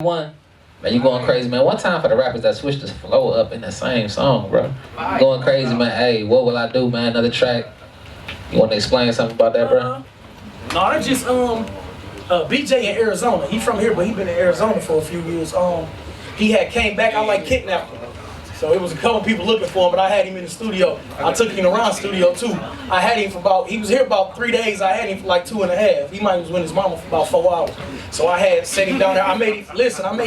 One, man, you going crazy, man. One time for the rappers that switched the flow up in the same song, bro. Going crazy, man. Hey, what will I do, man? Another track. You want to explain something about that, bro? No, that's just BJ in Arizona. He from here, but he been in Arizona for a few years. He had came back. I like kidnapped him. So it was a couple people looking for him, but I had him in the studio. I took him around studio too. I had him for he was here about 3 days. I had him for like 2.5. He might was with his mama for about 4 hours. So I had set him down there. I made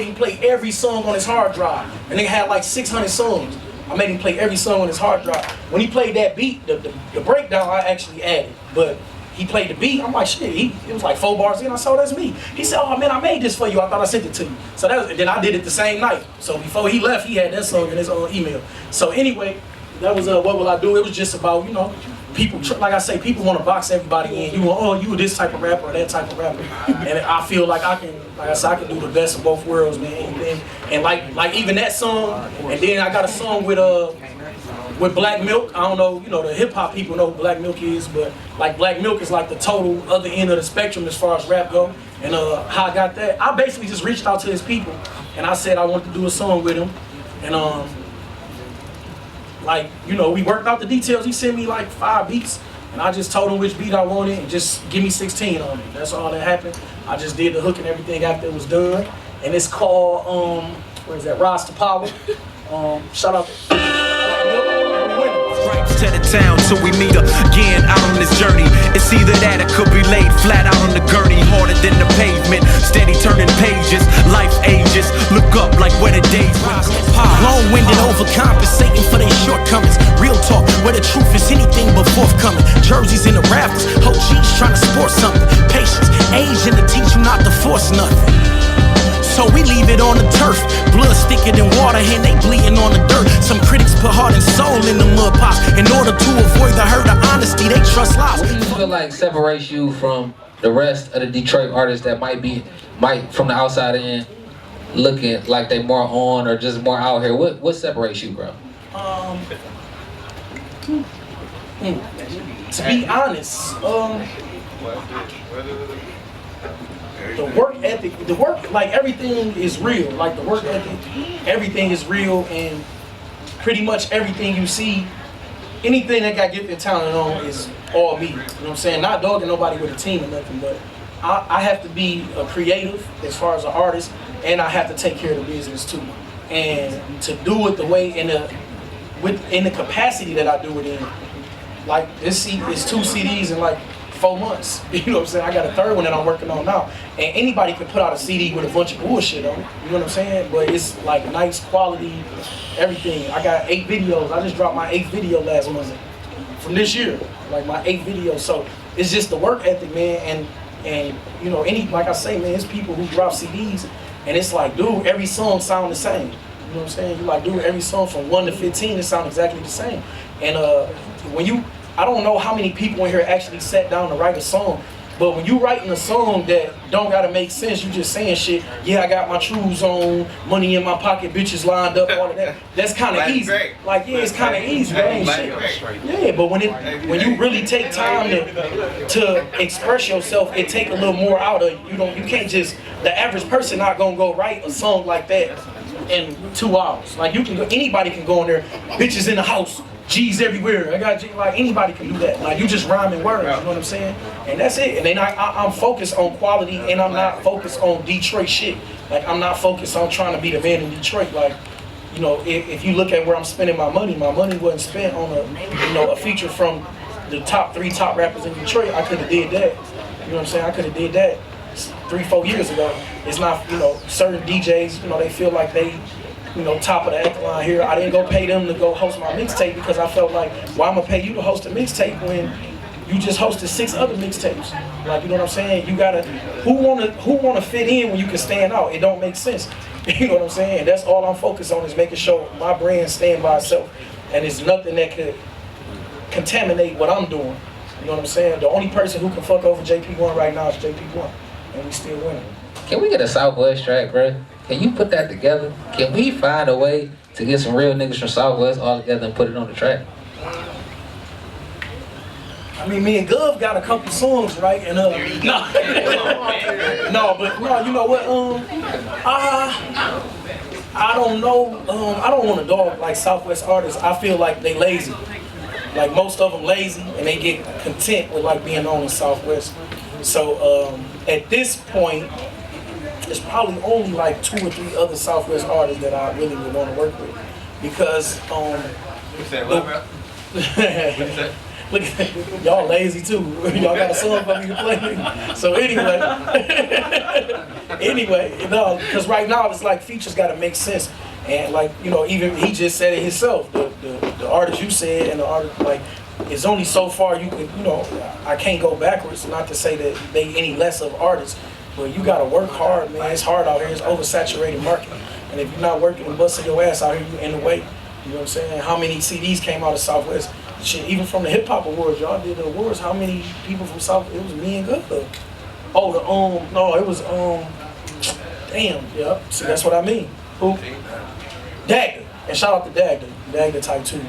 him play every song on his hard drive. And they had like 600 songs. I made him play every song on his hard drive. When he played that beat, the breakdown I actually added. But he played the beat, I'm like, shit, it was like 4 bars in, I saw that's me. He said, oh man, I made this for you, I thought I sent it to you. So then I did it the same night. So before he left, he had that song in his own email. So anyway, that was What Will I Do? It was just about, you know, people, like I say, people want to box everybody in. You want, oh, you this type of rapper or that type of rapper. And I feel like I can, like I said, I can do the best of both worlds, man. And like even that song, and then I got a song with Black Milk. I don't know, you know, the hip hop people know who Black Milk is, but like Black Milk is like the total other end of the spectrum as far as rap go. And how I got that, I basically just reached out to his people and I said I wanted to do a song with him. And like, you know, we worked out the details. He sent me like 5 beats and I just told him which beat I wanted and just give me 16 on it. That's all that happened. I just did the hook and everything after it was done. And it's called, what is that, Rise to Power. Shout out to to the town till we meet again out on this journey. It's either that or could be laid flat out on the gurney, harder than the pavement, steady turning pages, life ages, look up like where the days rise. Long-winded, overcompensating for their shortcomings. Real talk, where the truth is anything but forthcoming. Jerseys in the rafters, OGs trying to sport something. Patience, Asian to teach you not to force nothing. So we leave it on the turf, blood thicker than water and they bleeding on the dirt. Some critics put heart and soul in the mud pots. In order to avoid the hurt of honesty, they trust lies. What do you feel like separates you from the rest of the Detroit artists that might from the outside in looking like they more on or just more out here? What separates you, bro? To be honest, the work ethic, like everything is real. Like the work ethic, everything is real, and pretty much everything you see, anything that got gifted talent on is all me. You know what I'm saying? Not dogging nobody with a team or nothing, but I have to be a creative as far as an artist, and I have to take care of the business too. And to do it the way in the capacity that I do it in, like it's 2 CDs in like 4 months. You know what I'm saying? I got a 3rd one that I'm working on now. And anybody can put out a CD with a bunch of bullshit on it. You know what I'm saying? But it's like nice quality, everything. I got 8 videos. I just dropped my 8th video last month from this year. Like my 8th video. So it's just the work ethic, man. And you know, like I say, man, it's people who drop CDs and it's like, dude, every song sound the same. You know what I'm saying? You like, dude, every song from 1 to 15, it sound exactly the same. And I don't know how many people in here actually sat down to write a song, but when you writing a song that don't gotta make sense, you just saying shit, yeah, I got my trues on, money in my pocket, bitches lined up, all of that. That's kind of easy. Like, yeah, it's kind of easy, that ain't shit. Yeah, but when you really take time to express yourself, it take a little more out of you. You can't just, the average person not gonna go write a song like that in 2 hours. Like anybody can go in there, bitches in the house, G's everywhere. I got G, like anybody can do that. Like you just rhyming words, you know what I'm saying? And that's it. And then I'm focused on quality, and I'm not focused on Detroit shit. Like I'm not focused on trying to be the man in Detroit. Like, you know, if you look at where I'm spending my money wasn't spent on a feature from the top 3 top rappers in Detroit. I could have did that. You know what I'm saying? I could have did that 3-4 years ago. It's not, you know, certain DJs, you know, they feel like they, you know, top of the echelon here. I didn't go pay them to go host my mixtape because I felt like, why I'm gonna pay you to host a mixtape when you just hosted 6 other mixtapes? Like, you know what I'm saying? You gotta, who wanna fit in when you can stand out? It don't make sense. You know what I'm saying? That's all I'm focused on, is making sure my brand stand by itself, and it's nothing that could contaminate what I'm doing. You know what I'm saying? The only person who can fuck over JP1 right now is JP1, and we still winning. Can we get a Southwest track, bro? Can you put that together? Can we find a way to get some real niggas from Southwest all together and put it on the track? I mean, me and Gov got a couple songs, right? And no, no, but no, you know what? I don't know. I don't want to dog like Southwest artists. I feel like they lazy. Like most of them lazy, and they get content with like being on the Southwest. So at this point, there's probably only like 2 or 3 other Southwest artists that I really would want to work with, because look, y'all lazy too. Y'all got a song for me to play. So anyway, no, because right now it's like features got to make sense, and like even he just said it himself. The artist you said and the artist like. It's only so far you can, I can't go backwards. Not to say that they any less of artists, but you gotta work hard, man. It's hard out here. It's oversaturated market, and if you're not working and busting your ass out here, you in the way. You know what I'm saying? How many CDs came out of Southwest? Shit, even from the hip hop awards, y'all did the awards. How many people from South? It was me and Good. Oh, no, it was damn, yeah. See, that's what I mean. Who? Dagda, and shout out to Dagda Type 2.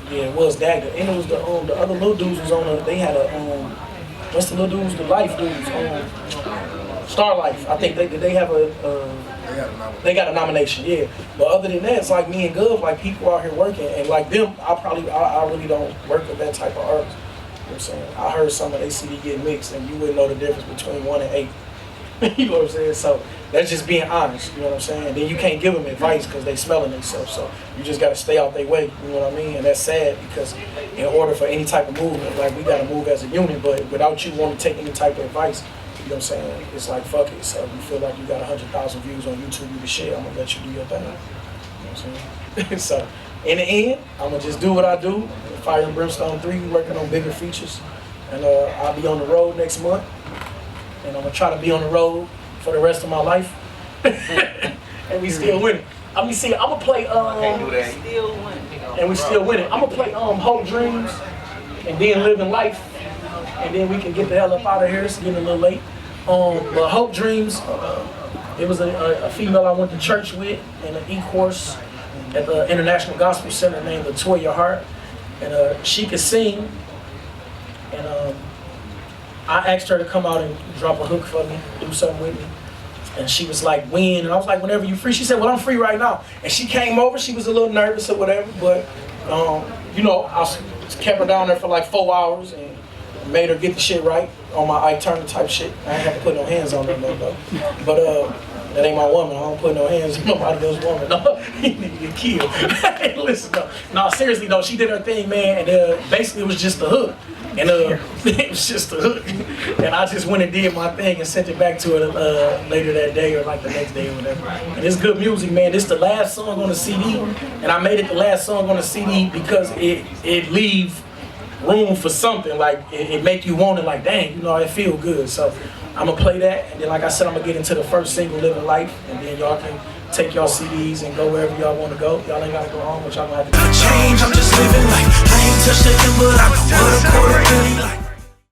Yeah, it was Dagda, and it was the other little dudes was on. They had a what's the little dudes? The Life dudes. Star Life. I think they have they got a nomination. Yeah, but other than that, it's like me and Gov, like people out here working, and like them, I really don't work with that type of artist. You know what I'm saying? I heard some of their CD get mixed, and you wouldn't know the difference between 1 and 8. You know what I'm saying? So that's just being honest. You know what I'm saying? Then you can't give them advice because they smelling themselves. So you just got to stay out their way. You know what I mean? And that's sad, because in order for any type of movement, like we got to move as a unit. But without you wanting to take any type of advice, you know what I'm saying? It's like fuck it. So you feel like you got 100,000 views on YouTube, you the shit. I'm gonna let you do your thing. You know what I'm saying? So in the end, I'm gonna just do what I do. Fire Brimstone 3, working on bigger features, and I'll be on the road next month. And I'm gonna try to be on the road for the rest of my life. And we still winning. I'm gonna play and we still winning. I'm gonna play Hope Dreams, and then Living Life, and then we can get the hell up out of here. It's getting a little late. But Hope Dreams, it was a female I went to church with in an e-course at the International Gospel Center named Latoya Hart, and she could sing, and I asked her to come out and drop a hook for me, do something with me. And she was like, when? And I was like, whenever you free. She said, well, I'm free right now. And she came over, she was a little nervous or whatever, but I kept her down there for like 4 hours and made her get the shit right on my Ike Turner type shit. I ain't have to put no hands on her though. But that ain't my woman. I don't put no hands on nobody else's woman. No, you need to get killed. Listen, no, seriously though, she did her thing, man, and basically it was just a hook. And it was just a hook. And I just went and did my thing and sent it back to her later that day or like the next day or whatever. And it's good music, man. This the last song on the CD. And I made it the last song on the CD because it leave room for something. Like it make you want it, like, dang, it feel good. So I'm gonna play that. And then like I said, I'm gonna get into the first single, Living Life. And then y'all can take y'all CDs and go wherever y'all want to go. Y'all ain't gotta go home, but y'all gonna have to change. I'm just living life. I ain't touched the end, but I know what a quarter really like.